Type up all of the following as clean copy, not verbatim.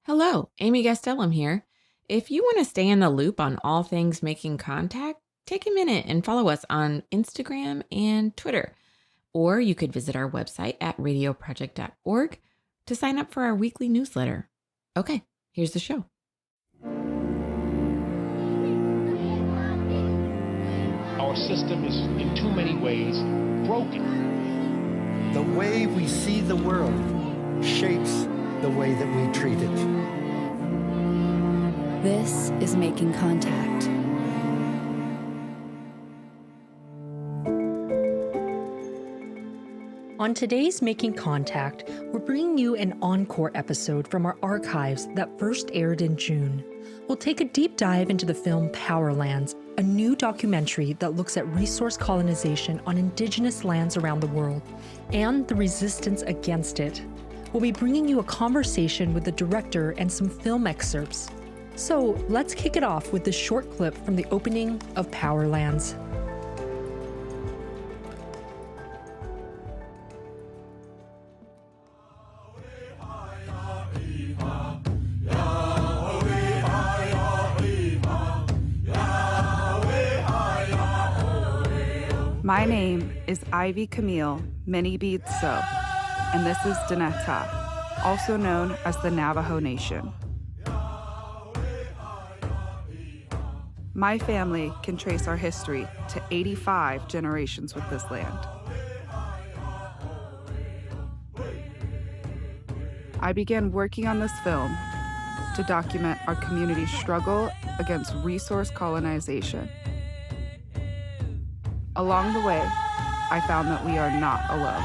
Hello, Amy Gastelum here. If you want to stay in the loop on all things making contact, take a minute and follow us on Instagram and Twitter. Or you could visit our website at radioproject.org to sign up for our weekly newsletter. Okay, here's the show. Our system is in too many ways broken. The way we see the world shapes the way that we treat it. This is Making Contact. On today's Making Contact, we're bringing you an encore episode from our archives that first aired in June. We'll take a deep dive into the film Powerlands, a new documentary that looks at resource colonization on Indigenous lands around the world and the resistance against it. We'll be bringing you a conversation with the director and some film excerpts. So let's kick it off with this short clip from the opening of Powerlands. My name is Ivey Camille Manybeads Tso, and this is Diné, also known as the Navajo Nation. My family can trace our history to 85 generations with this land. I began working on this film to document our community's struggle against resource colonization. Along the way, I found that we are not alone.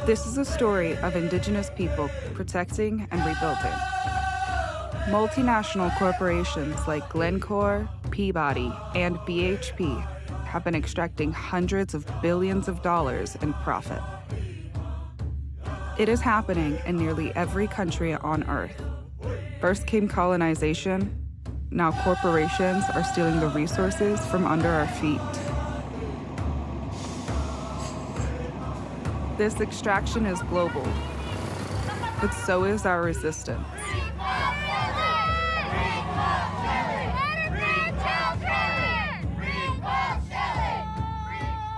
This is a story of Indigenous people protecting and rebuilding. Multinational corporations like Glencore, Peabody, and BHP have been extracting hundreds of billions of dollars in profit. It is happening in nearly every country on Earth. First came colonization. Now corporations are stealing the resources from under our feet. This extraction is global, but so is our resistance.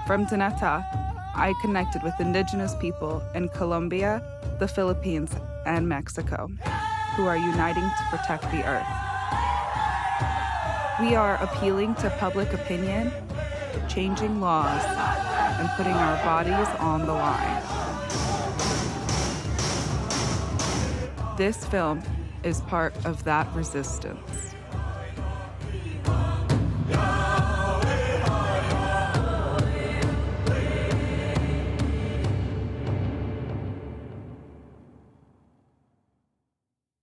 From Diné, I connected with Indigenous people in Colombia, the Philippines, and Mexico, who are uniting to protect the earth. We are appealing to public opinion, changing laws, and putting our bodies on the line. This film is part of that resistance.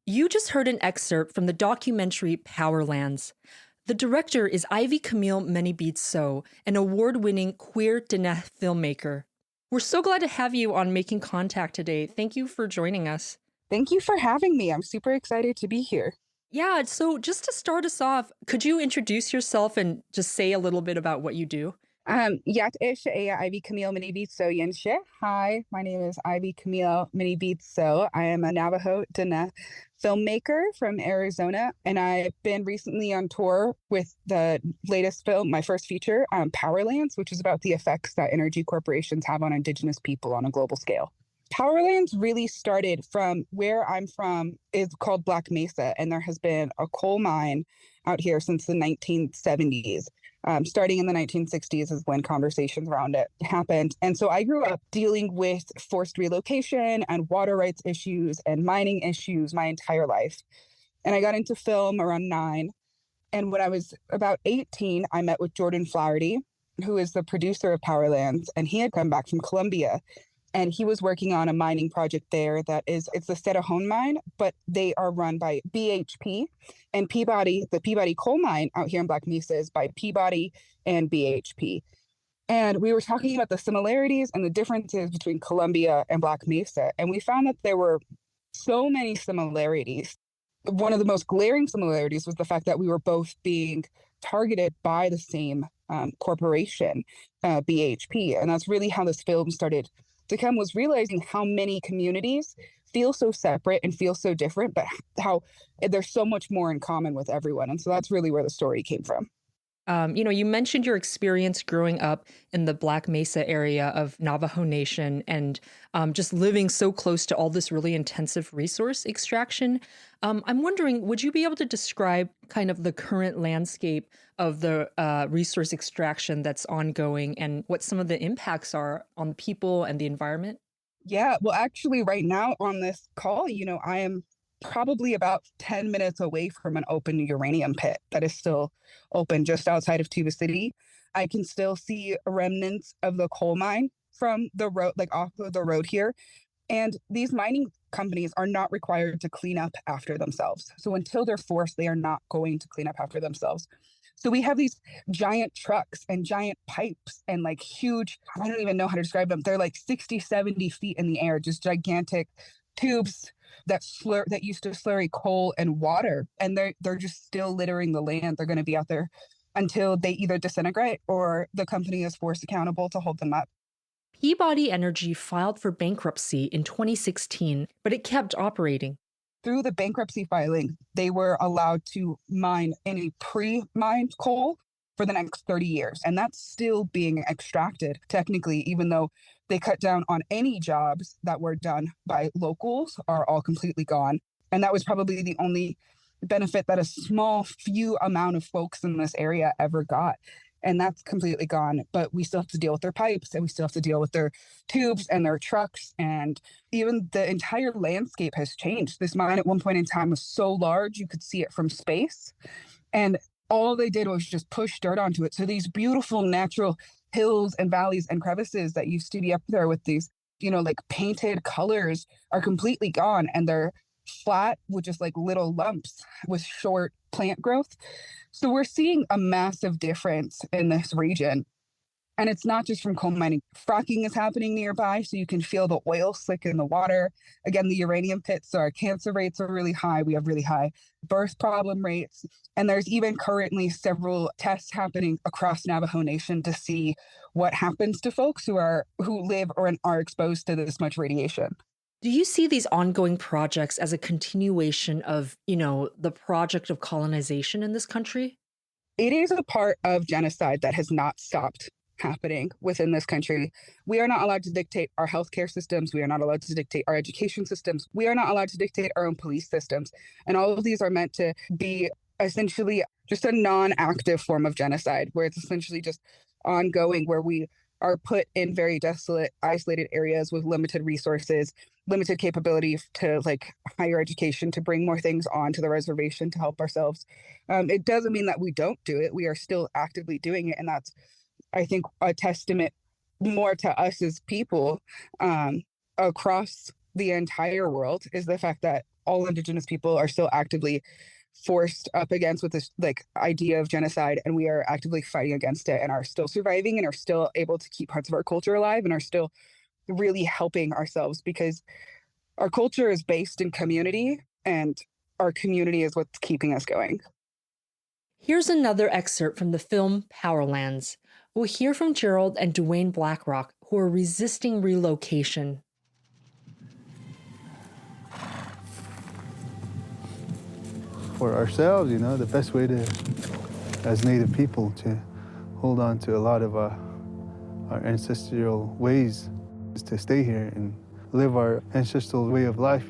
You just heard an excerpt from the documentary Powerlands. The director is Ivey Camille Manybeads Tso, an award-winning queer Diné filmmaker. We're so glad to have you on Making Contact today. Thank you for joining us. Thank you for having me. I'm super excited to be here. Yeah, so just to start us off, could you introduce yourself and just say a little bit about what you do? Ivey Camille Manybeads Tso Yenshe. Hi, my name is Ivey Camille Manybeads Tso. I am a Navajo Diné filmmaker from Arizona, and I've been recently on tour with the latest film, my first feature, Powerlands, which is about the effects that energy corporations have on Indigenous people on a global scale. Powerlands really started from where I'm from, is called Black Mesa, and there has been a coal mine out here since the 1970s. Starting in the 1960s is when conversations around it happened. And so I grew up dealing with forced relocation and water rights issues and mining issues my entire life. And I got into film around 9. And when I was about 18, I met with Jordan Flaherty, who is the producer of Powerlands, and he had come back from Colombia. And he was working on a mining project there it's the Cerrejón mine, but they are run by BHP and Peabody. The Peabody coal mine out here in Black Mesa is by Peabody and BHP. And we were talking about the similarities and the differences between Colombia and Black Mesa. And we found that there were so many similarities. One of the most glaring similarities was the fact that we were both being targeted by the same corporation, BHP. And that's really how this film started to come, was realizing how many communities feel so separate and feel so different, but how there's so much more in common with everyone. And so that's really where the story came from. You mentioned your experience growing up in the Black Mesa area of Navajo Nation and just living so close to all this really intensive resource extraction. I'm wondering, would you be able to describe kind of the current landscape of the resource extraction that's ongoing and what some of the impacts are on the people and the environment? Yeah, well, actually, right now on this call, I am probably about 10 minutes away from an open uranium pit that is still open just outside of Tuba City. I can still see remnants of the coal mine from the road, like off of the road here. And these mining companies are not required to clean up after themselves. So until they're forced, they are not going to clean up after themselves. So we have these giant trucks and giant pipes and like huge, I don't even know how to describe them. They're like 60, 70 feet in the air, just gigantic tubes that used to slurry coal and water. And they're just still littering the land. They're going to be out there until they either disintegrate or the company is forced accountable to hold them up. Peabody Energy filed for bankruptcy in 2016, but it kept operating. Through the bankruptcy filing, they were allowed to mine any pre-mined coal for the next 30 years. And that's still being extracted, technically, even though they cut down on any jobs that were done by locals are all completely gone. And that was probably the only benefit that a small few amount of folks in this area ever got. And that's completely gone. But we still have to deal with their pipes, and we still have to deal with their tubes and their trucks. And even the entire landscape has changed. This mine at one point in time was so large, you could see it from space. And all they did was just push dirt onto it. So these beautiful natural hills and valleys and crevices that used to be up there with these, like painted colors are completely gone. And they're flat with just like little lumps with short plant growth. So we're seeing a massive difference in this region. And it's not just from coal mining. Fracking is happening nearby, so you can feel the oil slick in the water. Again, the uranium pits, so our cancer rates are really high. We have really high birth problem rates. And there's even currently several tests happening across Navajo Nation to see what happens to folks who live or are exposed to this much radiation. Do you see these ongoing projects as a continuation of, the project of colonization in this country? It is a part of genocide that has not stopped happening within this country. We are not allowed to dictate our healthcare systems. We are not allowed to dictate our education systems. We are not allowed to dictate our own police systems. And all of these are meant to be essentially just a non-active form of genocide, where it's essentially just ongoing, where we are put in very desolate, isolated areas with limited resources, limited capability to like higher education, to bring more things onto the reservation to help ourselves. It doesn't mean that we don't do it. We are still actively doing it. And that's, I think, a testament more to us as people across the entire world, is the fact that all Indigenous people are still actively forced up against with this like idea of genocide, and we are actively fighting against it and are still surviving and are still able to keep parts of our culture alive and are still really helping ourselves, because our culture is based in community and our community is what's keeping us going. Here's another excerpt from the film Powerlands. We'll hear from Gerald and Dwayne Blackrock, who are resisting relocation. For ourselves, the best way to, as Native people, to hold on to a lot of our ancestral ways is to stay here and live our ancestral way of life,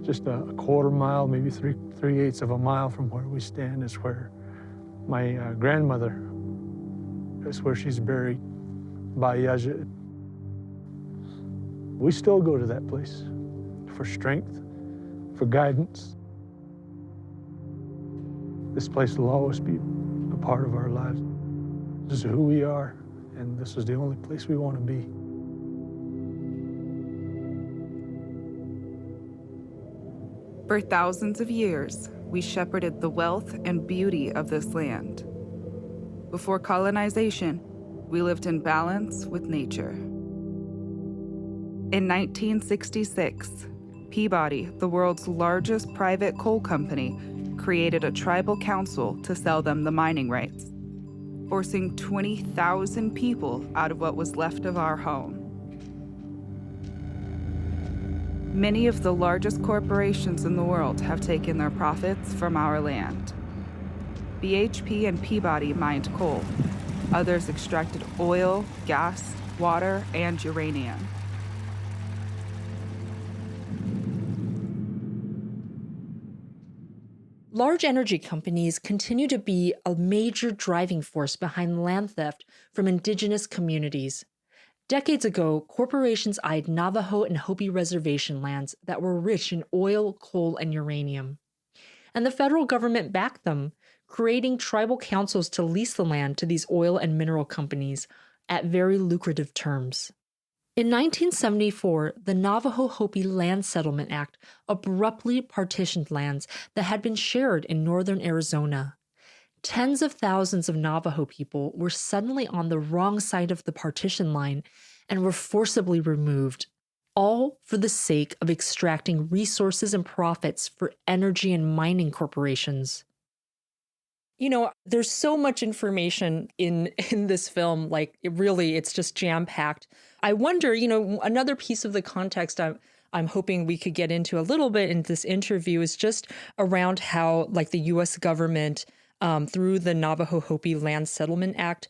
Just a quarter mile, maybe three-eighths of a mile from where we stand is where my grandmother, is where she's buried by Yaja. We still go to that place for strength, for guidance. This place will always be a part of our lives. This is who we are, and this is the only place we want to be. For thousands of years, we shepherded the wealth and beauty of this land. Before colonization, we lived in balance with nature. In 1966, Peabody, the world's largest private coal company, created a tribal council to sell them the mining rights, forcing 20,000 people out of what was left of our home. Many of the largest corporations in the world have taken their profits from our land. BHP and Peabody mined coal. Others extracted oil, gas, water, and uranium. Large energy companies continue to be a major driving force behind land theft from indigenous communities. Decades ago, corporations eyed Navajo and Hopi reservation lands that were rich in oil, coal, and uranium. And the federal government backed them, creating tribal councils to lease the land to these oil and mineral companies at very lucrative terms. In 1974, the Navajo Hopi Land Settlement Act abruptly partitioned lands that had been shared in northern Arizona. Tens of thousands of Navajo people were suddenly on the wrong side of the partition line and were forcibly removed, all for the sake of extracting resources and profits for energy and mining corporations. You know, there's so much information in this film, it's just jam-packed. I wonder, another piece of the context I'm hoping we could get into a little bit in this interview is just around how, the U.S. government, through the Navajo Hopi Land Settlement Act,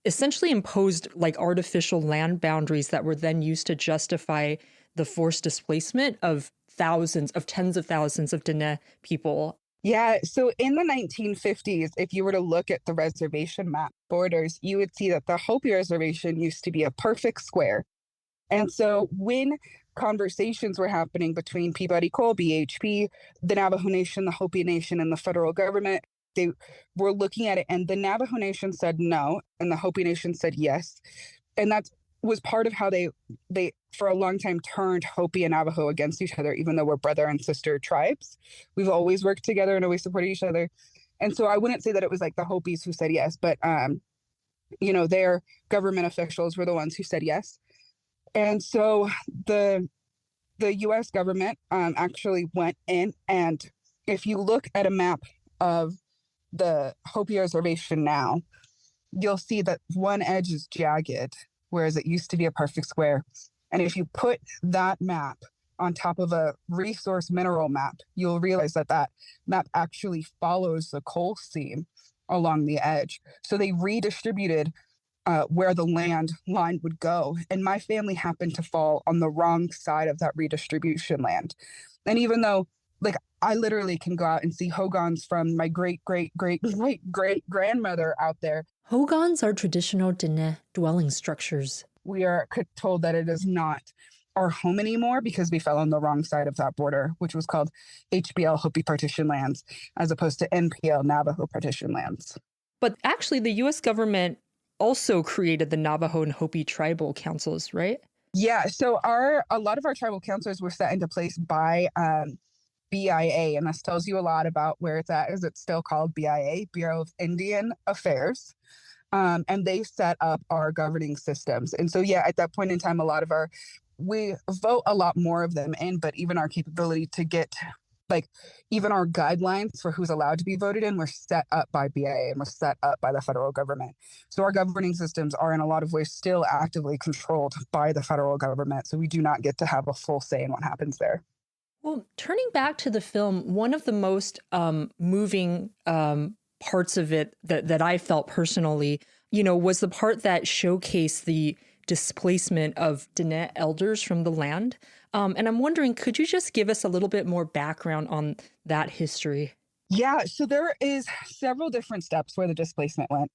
essentially imposed artificial land boundaries that were then used to justify the forced displacement of tens of thousands of Diné people. Yeah, so in the 1950s, if you were to look at the reservation map borders, you would see that the Hopi Reservation used to be a perfect square. And so when conversations were happening between Peabody Coal, BHP, the Navajo Nation, the Hopi Nation, and the federal government, they were looking at it, and the Navajo Nation said no, and the Hopi Nation said yes. And that was part of how they for a long time turned Hopi and Navajo against each other, even though we're brother and sister tribes. We've always worked together and always supported each other. And so I wouldn't say that it was the Hopis who said yes, but their government officials were the ones who said yes. And so the U.S. government actually went in, and if you look at a map of the Hopi Reservation now, you'll see that one edge is jagged, whereas it used to be a perfect square. And if you put that map on top of a resource mineral map, you'll realize that map actually follows the coal seam along the edge. So they redistributed where the land line would go. And my family happened to fall on the wrong side of that redistribution land. And even though, I literally can go out and see hogans from my great-great-great-great-grandmother out there. Hogans are traditional Diné dwelling structures. We are told that it is not our home anymore because we fell on the wrong side of that border, which was called HBL Hopi Partition Lands, as opposed to NPL Navajo Partition Lands. But actually, the U.S. government also created the Navajo and Hopi tribal councils, right? Yeah, so a lot of our tribal councils were set into place by BIA, and this tells you a lot about where it's at. Is it's still called BIA, Bureau of Indian Affairs. And they set up our governing systems. And so, yeah, at that point in time, we vote a lot more of them in, but even our capability to get, even our guidelines for who's allowed to be voted in were set up by BIA and were set up by the federal government. So our governing systems are in a lot of ways still actively controlled by the federal government. So we do not get to have a full say in what happens there. Well, turning back to the film, one of the most moving parts of it that I felt personally, was the part that showcased the displacement of Diné elders from the land. And I'm wondering, could you just give us a little bit more background on that history? Yeah, so there is several different steps where the displacement went.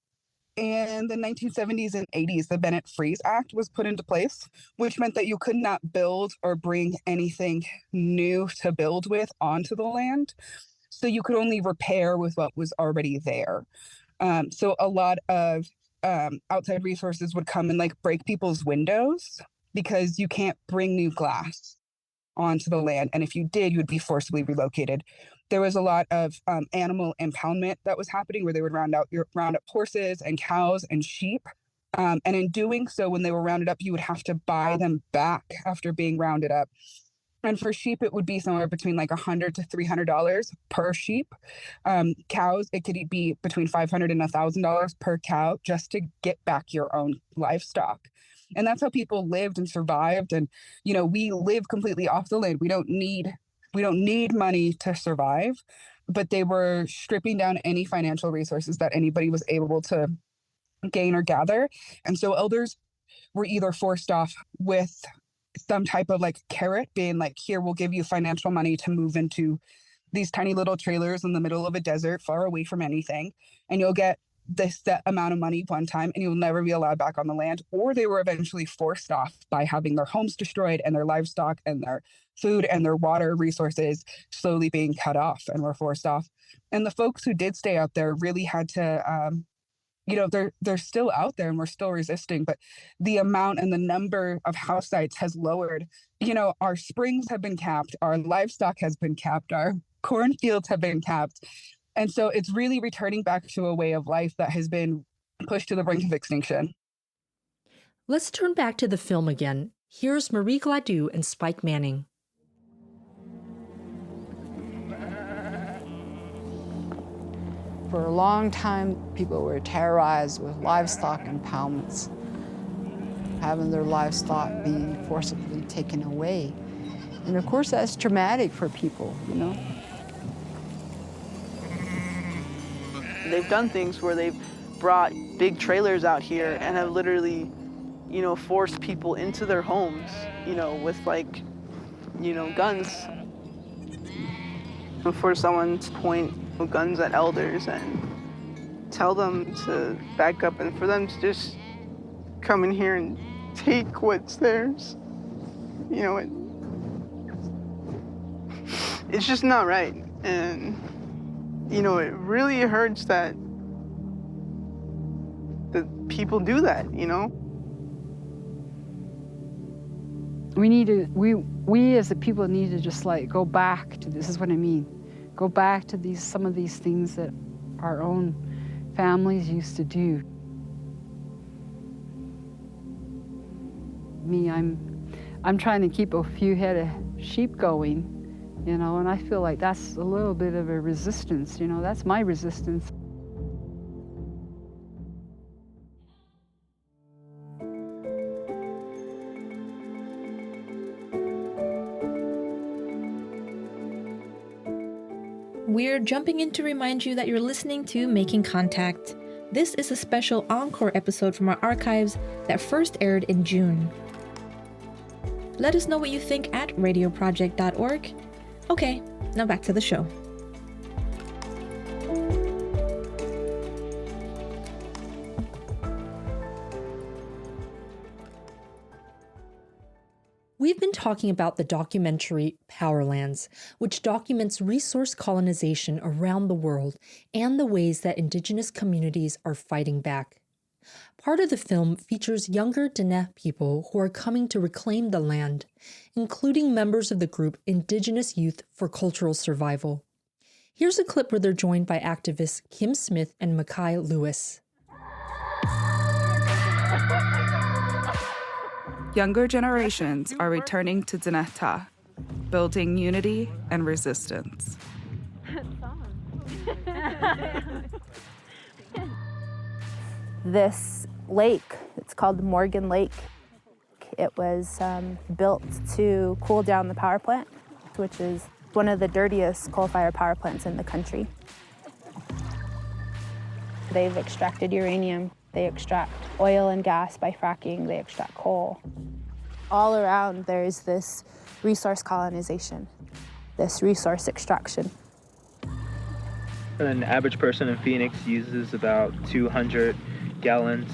In the 1970s and 80s, the Bennett-Freeze Act was put into place, which meant that you could not build or bring anything new to build with onto the land. So you could only repair with what was already there. So a lot of outside resources would come and break people's windows because you can't bring new glass onto the land. And if you did, you would be forcibly relocated. There was a lot of animal impoundment that was happening where they would round up horses and cows and sheep. And in doing so, when they were rounded up, you would have to buy them back after being rounded up. And for sheep, it would be somewhere between $100 to $300 per sheep. Cows, it could be between $500 and $1,000 per cow just to get back your own livestock. And that's how people lived and survived. And, we live completely off the land. We don't need money to survive, but they were stripping down any financial resources that anybody was able to gain or gather. And so elders were either forced off with some type of like carrot, being like, here, we'll give you financial money to move into these tiny little trailers in the middle of a desert, far away from anything. And you'll get this set amount of money one time and you'll never be allowed back on the land. Or they were eventually forced off by having their homes destroyed and their livestock and their food and their water resources slowly being cut off, and were forced off. And the folks who did stay out there really had to, they're still out there and we're still resisting, but the amount and the number of house sites has lowered. Our springs have been capped, our livestock has been capped, our cornfields have been capped. And so it's really returning back to a way of life that has been pushed to the brink of extinction. Let's turn back to the film again. Here's Marie Gladue and Spike Manning. For a long time, people were terrorized with livestock impoundments, having their livestock being forcibly taken away. And of course, that's traumatic for people, They've done things where they've brought big trailers out here and have literally, forced people into their homes, with guns. And for someone to point guns at elders and tell them to back up, and for them to just come in here and take what's theirs, it's just not right. And it really hurts that people do that, We as the people need to just go back to, this is what I mean, go back to some of these things that our own families used to do. I'm trying to keep a few head of sheep going, and I feel like that's a little bit of a resistance, that's my resistance. We're jumping in to remind you that you're listening to Making Contact. This is a special Encore episode from our archives that first aired in June. Let us know what you think at radioproject.org. Okay, now back to the show. We've been talking about the documentary Powerlands, which documents resource colonization around the world and the ways that Indigenous communities are fighting back. Part of the film features younger Diné people who are coming to reclaim the land, including members of the group Indigenous Youth for Cultural Survival. Here's a clip where they're joined by activists Kim Smith and Makai Lewis. Younger generations are returning to Diné, building unity and resistance. This lake, it's called the Morgan Lake. It was built to cool down the power plant, which is one of the dirtiest coal-fired power plants in the country. They've extracted uranium, they extract oil and gas by fracking, they extract coal. All around there's this resource colonization, this resource extraction. An average person in Phoenix uses about 200 gallons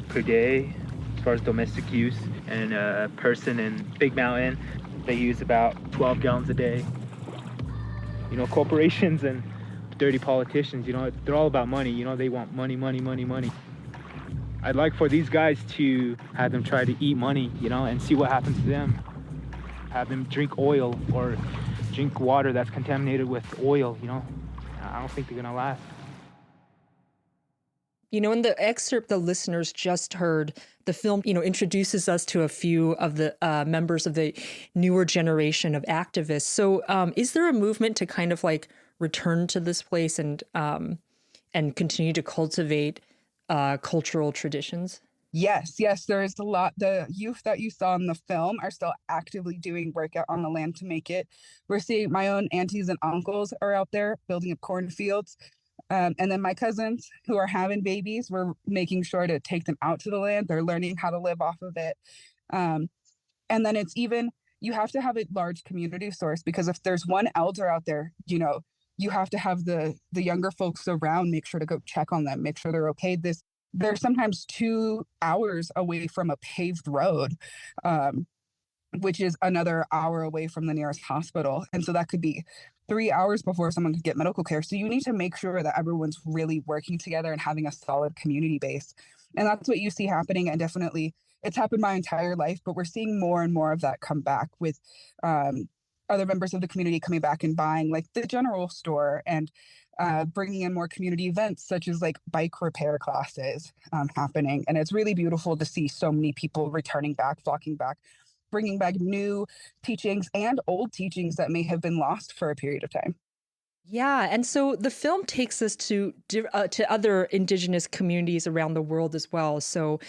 per day as far as domestic use, and a person in Big Mountain, they use about 12 gallons a day. Corporations and dirty politicians, they're all about money. They want money, money, money, money. I'd like for these guys to have them try to eat money, and see what happens to them. Have them drink oil or drink water that's contaminated with oil, I don't think they're gonna last. In the excerpt the listeners just heard, the film, introduces us to a few of the members of the newer generation of activists. So is there a movement to kind of return to this place and continue to cultivate cultural traditions? Yes, there is a lot. The youth that you saw in the film are still actively doing work out on the land to make it. We're seeing my own aunties and uncles are out there building up cornfields. And then my cousins who are having babies, we're making sure to take them out to the land. They're learning how to live off of it. Um, and then it's even, you have to have a large community source, because if there's one elder out there, you have to have the younger folks around, make sure to go check on them, make sure they're okay. They're sometimes 2 hours away from a paved road, which is another hour away from the nearest hospital. And so that could be 3 hours before someone could get medical care. So you need to make sure that everyone's really working together and having a solid community base. And that's what you see happening. And definitely it's happened my entire life, but we're seeing more and more of that come back with other members of the community coming back and buying like the general store, and bringing in more community events such as like bike repair classes happening. And it's really beautiful to see so many people returning back, flocking back, bringing back new teachings and old teachings that may have been lost for a period of time. Yeah, and so the film takes us to other Indigenous communities around the world as well. So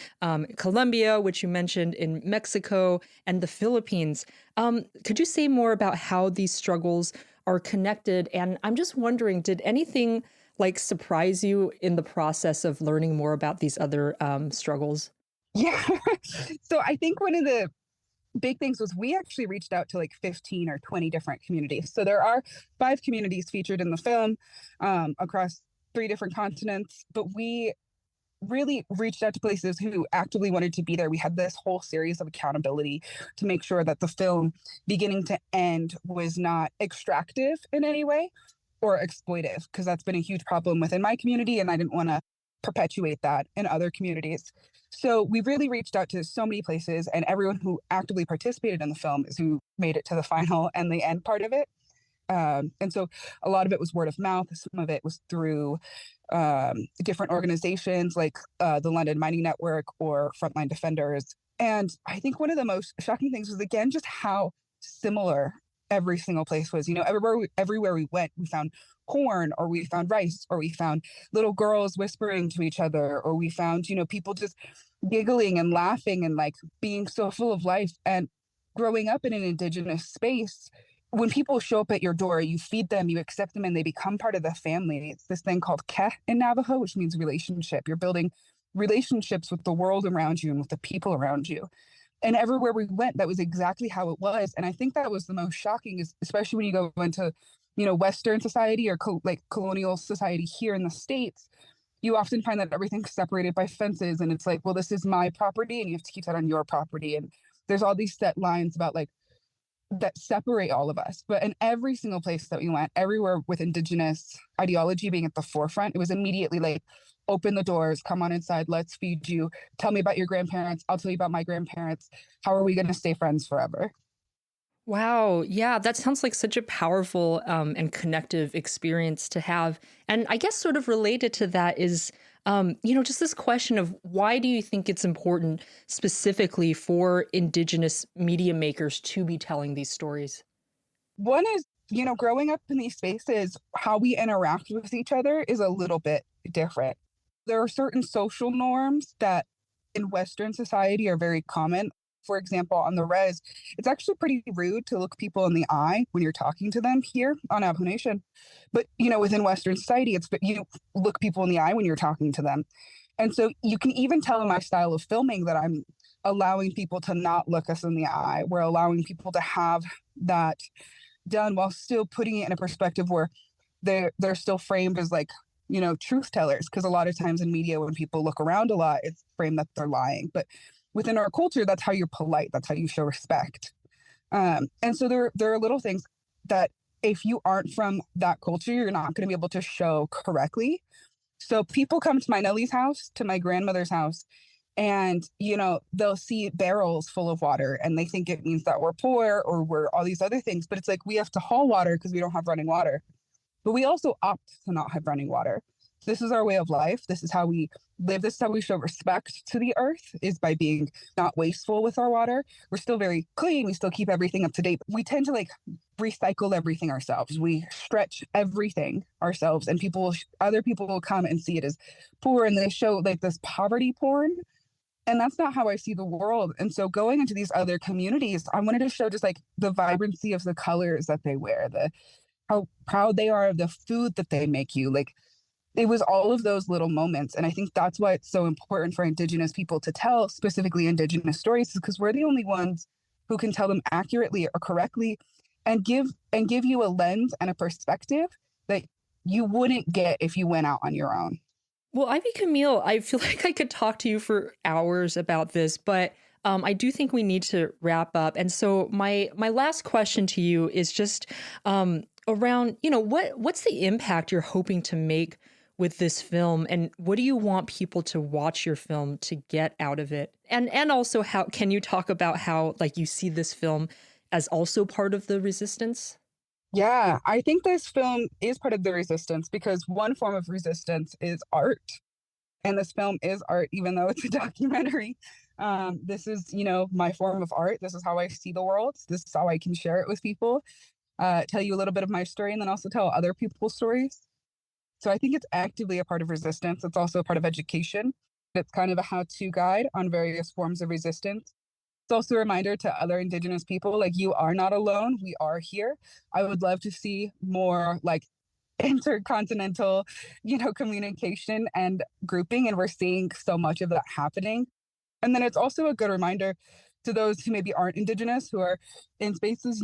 Colombia, which you mentioned, in Mexico, and the Philippines. Could you say more about how these struggles are connected? And I'm just wondering, did anything like surprise you in the process of learning more about these other struggles? Yeah. So I think one of the big things was we actually reached out to like 15 or 20 different communities. So there are 5 communities featured in the film across 3 different continents, but we really reached out to places who actively wanted to be there. We had this whole series of accountability to make sure that the film, beginning to end, was not extractive in any way or exploitive, because that's been a huge problem within my community, and I didn't want to perpetuate that in other communities. So we really reached out to so many places, and everyone who actively participated in the film is who made it to the final and the end part of it. And so a lot of it was word of mouth. Some of it was through different organizations like the London Mining Network or Frontline Defenders. And I think one of the most shocking things was, again, just how similar every single place was. Everywhere we went, we found corn, or we found rice, or we found little girls whispering to each other, or we found, people just giggling and laughing and like being so full of life. And growing up in an Indigenous space, when people show up at your door, you feed them, you accept them, and they become part of the family. It's this thing called ke in Navajo, which means relationship. You're building relationships with the world around you and with the people around you. And everywhere we went, that was exactly how it was. And I think that was the most shocking, especially when you go into, Western society or colonial society here in the States. You often find that everything's separated by fences, and it's like, well, this is my property and you have to keep that on your property. And there's all these set lines about like that separate all of us. But in every single place that we went, everywhere with Indigenous ideology being at the forefront, it was immediately like, open the doors, come on inside, let's feed you, tell me about your grandparents, I'll tell you about my grandparents. How are we going to stay friends forever? Wow. Yeah, that sounds like such a powerful and connective experience to have. And I guess sort of related to that is, just this question of why do you think it's important specifically for Indigenous media makers to be telling these stories? One is, growing up in these spaces, how we interact with each other is a little bit different. There are certain social norms that in Western society are very common. For example, on the res, it's actually pretty rude to look people in the eye when you're talking to them here on Navajo Nation. But, within Western society, you look people in the eye when you're talking to them. And so you can even tell in my style of filming that I'm allowing people to not look us in the eye. We're allowing people to have that done while still putting it in a perspective where they're still framed as like, truth tellers. Because a lot of times in media, when people look around a lot, it's framed that they're lying. But within our culture, that's how you're polite. That's how you show respect. And so there are little things that if you aren't from that culture, you're not going to be able to show correctly. So people come to my Nellie's house, to my grandmother's house, and, they'll see barrels full of water and they think it means that we're poor or we're all these other things. But it's like, we have to haul water because we don't have running water. But we also opt to not have running water. This is our way of life. This is how we live. This is how we show respect to the earth, is by being not wasteful with our water. We're still very clean. We still keep everything up to date. We tend to recycle everything ourselves. We stretch everything ourselves, and other people will come and see it as poor, and they show this poverty porn. And that's not how I see the world. And so going into these other communities, I wanted to show just like the vibrancy of the colors that they wear, how proud they are of the food that they make you. Like, it was all of those little moments. And I think that's why it's so important for Indigenous people to tell specifically Indigenous stories, because we're the only ones who can tell them accurately or correctly and give you a lens and a perspective that you wouldn't get if you went out on your own. Well, Ivey Camille, I feel like I could talk to you for hours about this, but I do think we need to wrap up. And so my last question to you is just around, what's the impact you're hoping to make with this film, and what do you want people to watch your film to get out of it? And also, how can you talk about how like you see this film as also part of the resistance? Yeah, I think this film is part of the resistance because one form of resistance is art. And this film is art, even though it's a documentary. This is, my form of art. This is how I see the world. This is how I can share it with people, tell you a little bit of my story, and then also tell other people's stories. So I think it's actively a part of resistance. It's also a part of education. It's kind of a how-to guide on various forms of resistance. It's also a reminder to other Indigenous people, like, you are not alone. We are here. I would love to see more like intercontinental, communication and grouping. And we're seeing so much of that happening. And then it's also a good reminder to those who maybe aren't Indigenous, who are in spaces,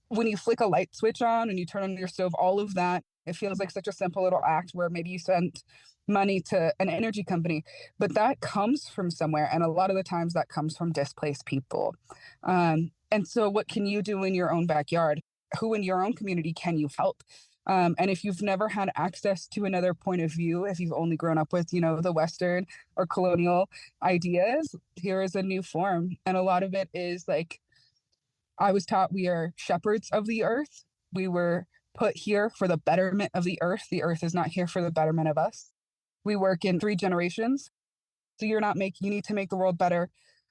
when you flick a light switch on and you turn on your stove, all of that, it feels like such a simple little act where maybe you sent money to an energy company, but that comes from somewhere. And a lot of the times that comes from displaced people. And so what can you do in your own backyard? Who in your own community can you help? And if you've never had access to another point of view, if you've only grown up with, the Western or colonial ideas, here is a new form. And a lot of it is like, I was taught we are shepherds of the earth. We were put here for the betterment of the earth. The earth is not here for the betterment of us. We work in 3 generations. So you need to make the world better,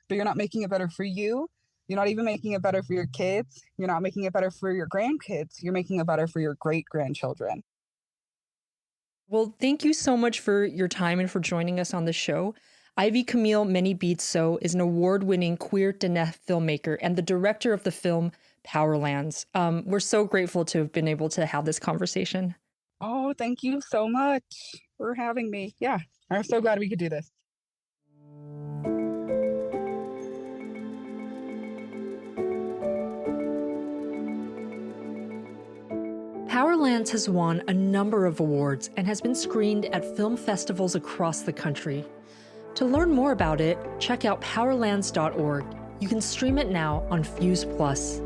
but you're not making it better for you. You're not even making it better for your kids. You're not making it better for your grandkids. You're making it better for your great-grandchildren. Well, thank you so much for your time and for joining us on the show. Ivey Camille Manybeads Tso is an award-winning queer Diné filmmaker and the director of the film Powerlands. We're so grateful to have been able to have this conversation. Oh, thank you so much for having me. Yeah, I'm so glad we could do this. Powerlands has won a number of awards and has been screened at film festivals across the country. To learn more about it, check out powerlands.org. You can stream it now on Fuse Plus.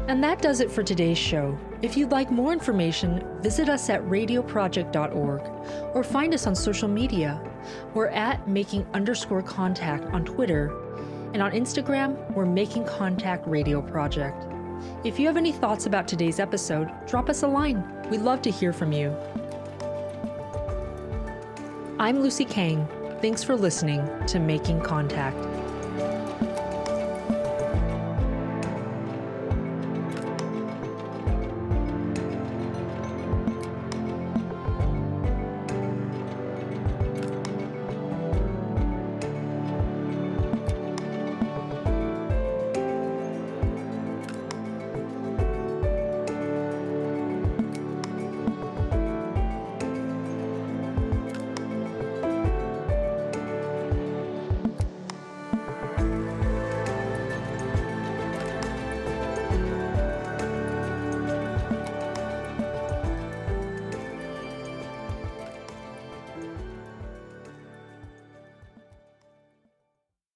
And that does it for today's show. If you'd like more information, visit us at radioproject.org or find us on social media. We're at making_contact on Twitter, and on Instagram, we're Making Contact Radio Project. If you have any thoughts about today's episode, drop us a line. We'd love to hear from you. I'm Lucy Kang. Thanks for listening to Making Contact.